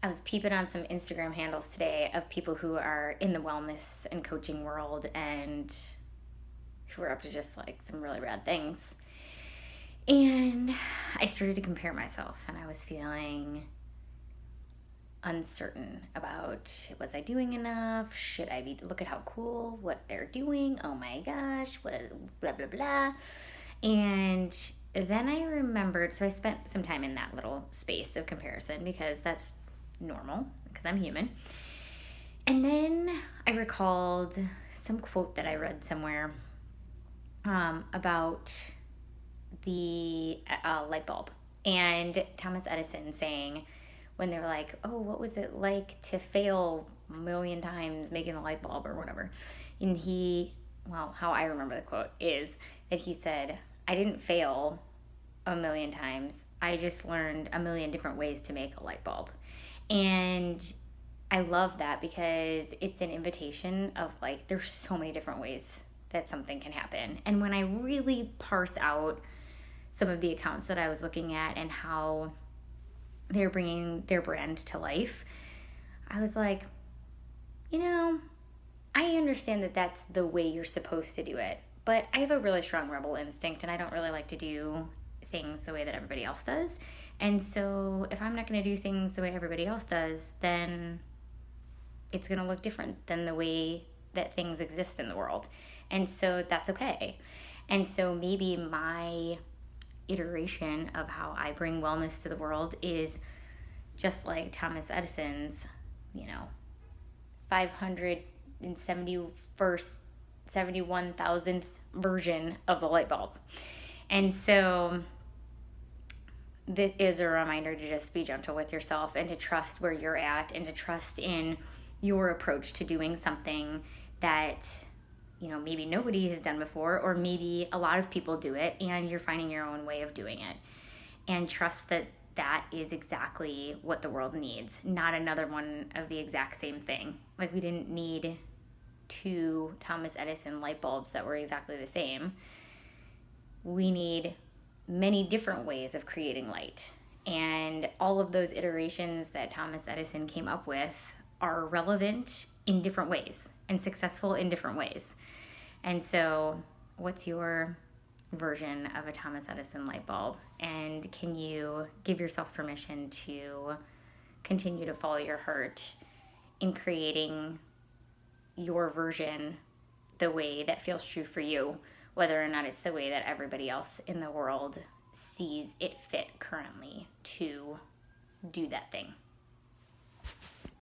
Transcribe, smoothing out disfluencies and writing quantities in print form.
I was peeping on some Instagram handles today of people who are in the wellness and coaching world and who are up to just like some really rad things. And I started to compare myself, and I was feeling uncertain about, was I doing enough? Should I be, look at how cool what they're doing. Oh my gosh, what blah blah blah. And then I remembered, so I spent some time in that little space of comparison because that's normal because I'm human. And then I recalled some quote that I read somewhere about the light bulb, and Thomas Edison saying, when they're like, oh, what was it like to fail a million times making the light bulb or whatever? And how I remember the quote is that he said, I didn't fail a million times. I just learned a million different ways to make a light bulb. And I love that because it's an invitation of like, there's so many different ways that something can happen. And when I really parse out some of the accounts that I was looking at and how they're bringing their brand to life, I was like, I understand that that's the way you're supposed to do it, but I have a really strong rebel instinct and I don't really like to do things the way that everybody else does. And so if I'm not going to do things the way everybody else does, then it's going to look different than the way that things exist in the world. And so that's okay. And so maybe my iteration of how I bring wellness to the world is just like Thomas Edison's, 571,000th version of the light bulb. And so this is a reminder to just be gentle with yourself and to trust where you're at and to trust in your approach to doing something that maybe nobody has done before, or maybe a lot of people do it and you're finding your own way of doing it. And trust that that is exactly what the world needs, not another one of the exact same thing. Like, we didn't need 2 Thomas Edison light bulbs that were exactly the same. We need many different ways of creating light. And all of those iterations that Thomas Edison came up with are relevant in different ways and successful in different ways. And so, what's your version of a Thomas Edison light bulb? And can you give yourself permission to continue to follow your heart in creating your version the way that feels true for you, whether or not it's the way that everybody else in the world sees it fit currently to do that thing?